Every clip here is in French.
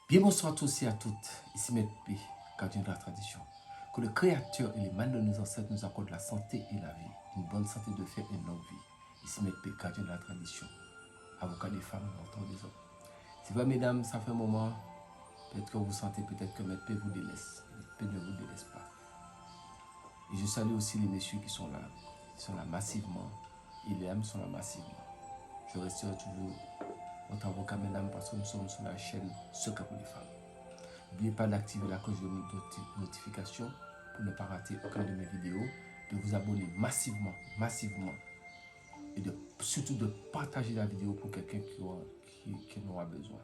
Bien bonsoir à tous et à toutes, ici Maître P, gardien de la tradition. Que le Créateur et les mains de nos ancêtres nous accordent la santé et la vie, une bonne santé de fer et une longue vie. Ici Maître P, gardien de la tradition, avocat des femmes, mentor des hommes. C'est vrai mesdames, ça fait un moment, peut-être que vous sentez peut-être que Maître P vous délaisse. Maître P ne vous délaisse pas. Et je salue aussi les messieurs qui sont là massivement, et les âmes sont là massivement. Je resterai toujours votre avocat mesdames parce que nous sommes sur la chaîne Secret pour les femmes. N'oubliez pas d'activer la cloche de notification pour ne pas rater aucune de mes vidéos, de vous abonner massivement et surtout de partager la vidéo pour quelqu'un qui en aura besoin.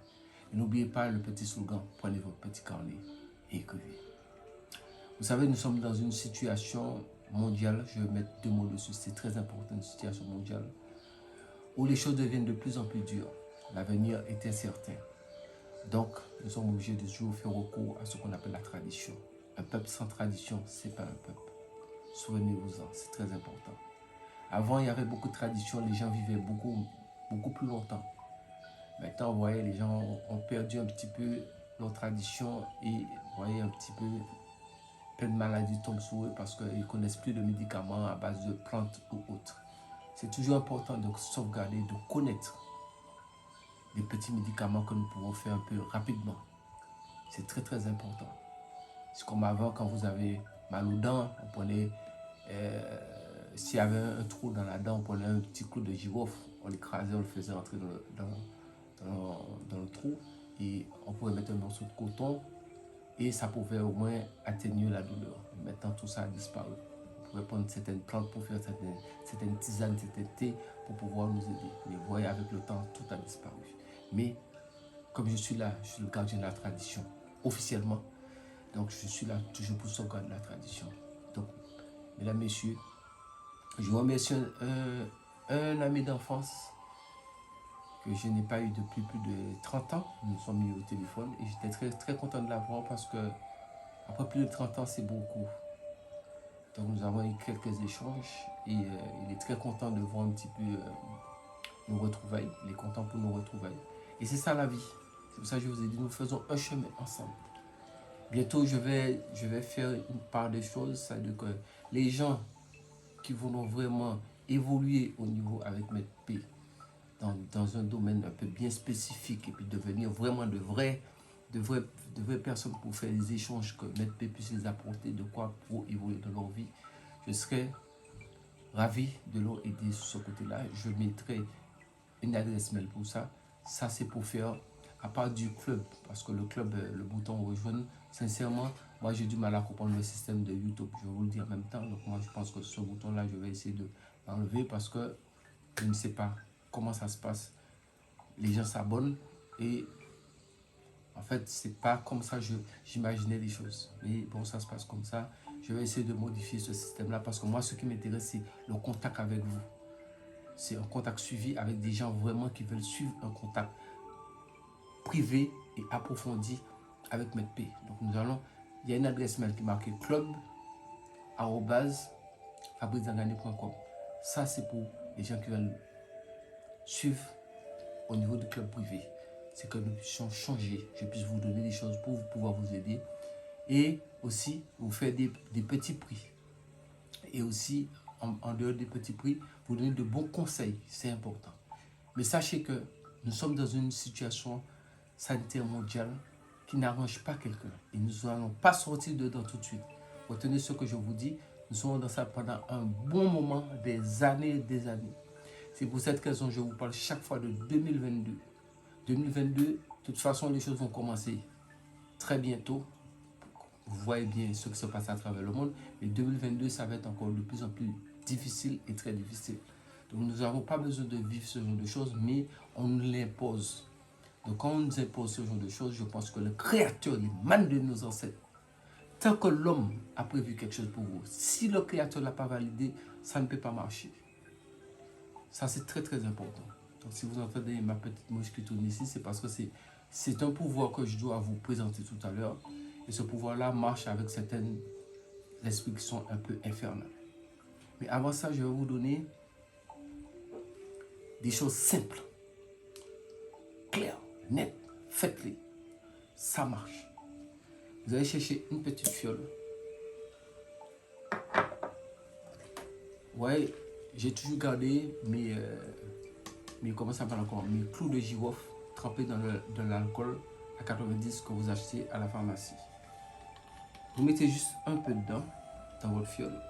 Et n'oubliez pas le petit slogan, prenez votre petit carnet et écrivez. Vous savez, nous sommes dans une situation mondiale, je vais mettre 2 mots dessus, c'est très important, une situation mondiale, où les choses deviennent de plus en plus dures. L'avenir est incertain. Donc, nous sommes obligés de toujours faire recours à ce qu'on appelle la tradition. Un peuple sans tradition, ce n'est pas un peuple. Souvenez-vous-en, c'est très important. Avant, il y avait beaucoup de traditions, les gens vivaient beaucoup plus longtemps. Maintenant, vous voyez, les gens ont perdu un petit peu leur tradition et vous voyez, un petit peu, plein de maladies tombent sur eux parce qu'ils ne connaissent plus de médicaments à base de plantes ou autres. C'est toujours important de sauvegarder, de connaître les petits médicaments que nous pouvons faire un peu rapidement. C'est très très important. C'est comme avant, quand vous avez mal aux dents, on prenait, s'il y avait un trou dans la dent, on prenait un petit clou de girofle, on l'écrasait, on le faisait entrer dans le trou et on pouvait mettre un morceau de coton et ça pouvait au moins atténuer la douleur. Maintenant, tout ça a disparu. On pouvait prendre certaines plantes pour faire certaines tisanes, certains thés pour pouvoir nous aider. Mais vous voyez, avec le temps, tout a disparu. Mais comme je suis là, je suis le gardien de la tradition, officiellement. Donc, je suis là toujours pour sauvegarder la tradition. Donc, mesdames, messieurs, je vous remercie un ami d'enfance que je n'ai pas eu depuis plus de 30 ans. Nous nous sommes mis au téléphone et j'étais très, très content de l'avoir parce que après plus de 30 ans, c'est beaucoup. Donc, nous avons eu quelques échanges et il est très content de voir un petit peu nos retrouvailles. Il est content pour nos retrouvailles. Et c'est ça la vie. C'est pour ça que je vous ai dit, nous faisons un chemin ensemble. Bientôt, je vais faire une part des choses, c'est-à-dire que les gens qui voudront vraiment évoluer au niveau avec Maître P dans un domaine un peu bien spécifique et puis devenir vraiment de vraies personnes pour faire des échanges que Maître P puisse les apporter de quoi pour évoluer dans leur vie, je serai ravi de leur aider sur ce côté-là. Je mettrai une adresse mail pour ça. Ça, c'est pour faire à part du club, parce que le club, le bouton rejoindre, sincèrement, moi j'ai du mal à comprendre le système de YouTube, je vais vous le dire en même temps. Donc moi je pense que ce bouton-là, je vais essayer de l'enlever parce que je ne sais pas comment ça se passe. Les gens s'abonnent et en fait, c'est pas comme ça que j'imaginais les choses. Mais bon, ça se passe comme ça. Je vais essayer de modifier ce système-là parce que moi, ce qui m'intéresse, c'est le contact avec vous. C'est un contact suivi avec des gens vraiment qui veulent suivre un contact privé et approfondi avec Maître P. Donc il y a une adresse mail qui est marquée club@fabrizangani.com. Ça, c'est pour les gens qui veulent suivre au niveau du club privé. C'est que nous puissions changer, je puisse vous donner des choses pour pouvoir vous aider et aussi vous faire des petits prix. Et aussi, en dehors des petits prix, vous donner de bons conseils, c'est important. Mais sachez que nous sommes dans une situation sanitaire mondiale qui n'arrange pas quelqu'un. Et nous n'allons pas sortir dedans tout de suite. Retenez ce que je vous dis, nous serons dans ça pendant un bon moment, des années et des années. C'est pour cette raison que je vous parle chaque fois de 2022. 2022, de toute façon, les choses vont commencer très bientôt. Vous voyez bien ce qui se passe à travers le monde. Mais 2022, ça va être encore de plus en plus difficile et très difficile. Donc nous n'avons pas besoin de vivre ce genre de choses, mais on nous l'impose. Donc quand on nous impose ce genre de choses, je pense que le Créateur, les mains de nos ancêtres, tant que l'homme a prévu quelque chose pour vous, si le Créateur ne l'a pas validé, ça ne peut pas marcher. Ça, c'est très très important. Donc si vous entendez ma petite mouche qui tourne ici, c'est parce que c'est un pouvoir que je dois vous présenter tout à l'heure. Et ce pouvoir-là marche avec certaines esprits qui sont un peu infernales. Mais avant ça, je vais vous donner des choses simples, claires, nettes. Faites-les. ça marche. Vous allez chercher une petite fiole. Ouais, j'ai toujours gardé comment ça s'appelle encore, mes clous de girofle trempés dans l'alcool à 90 que vous achetez à la pharmacie. Vous mettez juste un peu dedans, dans votre fiole.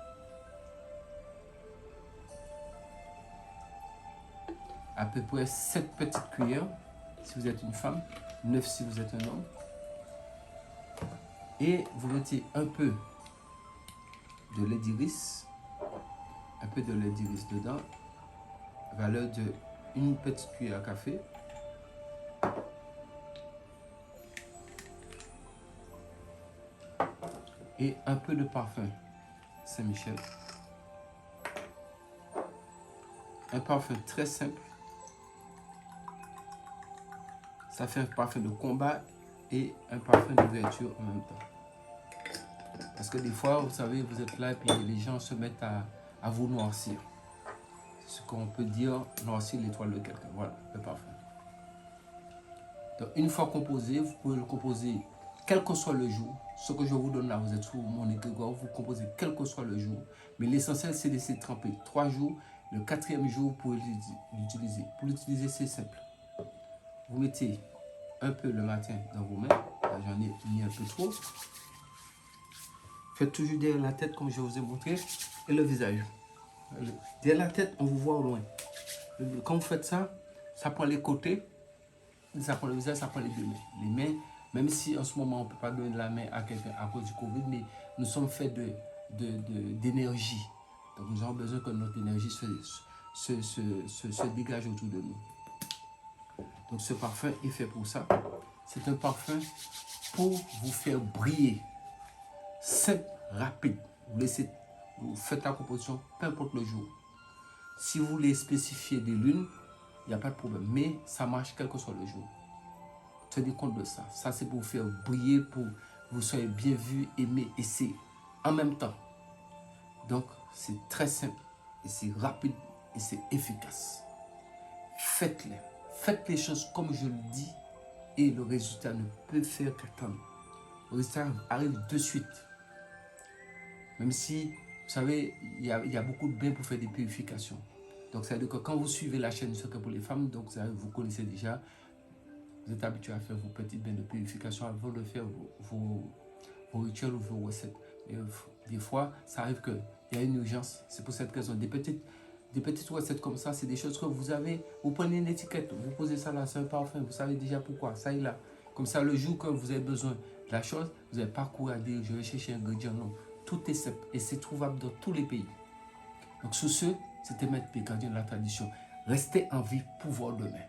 À peu près 7 petites cuillères si vous êtes une femme, 9 si vous êtes un homme. Et vous mettez un peu de lait d'iris, dedans, valeur de une petite cuillère à café. Et un peu de parfum Saint-Michel. Un parfum très simple. Ça fait un parfum de combat et un parfum d'ouverture en même temps. Parce que des fois, vous savez, vous êtes là et puis les gens se mettent à vous noircir. Ce qu'on peut dire, noircir l'étoile de quelqu'un. Voilà, le parfum. Donc, une fois composé, vous pouvez le composer quel que soit le jour. Ce que je vous donne là, vous êtes sous mon égrégore, vous composez quel que soit le jour. Mais l'essentiel, c'est de laisser tremper 3 jours. Le 4e jour, vous pouvez l'utiliser. Pour l'utiliser, c'est simple. Vous mettez un peu le matin dans vos mains. Là, j'en ai mis un peu trop. Faites toujours derrière la tête, comme je vous ai montré, et le visage. Derrière la tête, on vous voit au loin. Quand vous faites ça, ça prend les côtés, ça prend le visage, ça prend les deux mains. Les mains, même si en ce moment, on ne peut pas donner la main à quelqu'un à cause du Covid, mais nous sommes faits d'énergie. Donc, nous avons besoin que notre énergie se dégage autour de nous. Donc, ce parfum est fait pour ça. C'est un parfum pour vous faire briller. Simple, rapide. Vous faites la composition, peu importe le jour. Si vous voulez spécifier des lunes, il n'y a pas de problème. Mais ça marche quel que soit le jour. Tenez compte de ça. Ça, c'est pour vous faire briller, pour que vous soyez bien vu, aimé. Et c'est en même temps. Donc, c'est très simple. Et c'est rapide. Et c'est efficace. Faites-les. Faites les choses comme je le dis. Et le résultat ne peut faire qu'attendre. Le résultat arrive de suite. Même si, vous savez, il y a beaucoup de bains pour faire des purifications. Donc, ça veut dire que quand vous suivez la chaîne Secret pour les femmes, donc ça, vous connaissez déjà, vous êtes habitué à faire vos petits bains de purification avant de faire vos rituels ou vos recettes. Et, des fois, ça arrive qu'il y a une urgence. C'est pour cette raison. Des petites recettes comme ça, c'est des choses que vous avez. Vous prenez une étiquette, vous posez ça là, c'est un parfum, vous savez déjà pourquoi, ça est là. Comme ça, le jour que vous avez besoin de la chose, vous n'avez pas couru à dire je vais chercher un ingrédient. Non, tout est simple et c'est trouvable dans tous les pays. Donc, sur ce, c'était Maître P, gardien de la tradition. Restez en vie pour voir demain.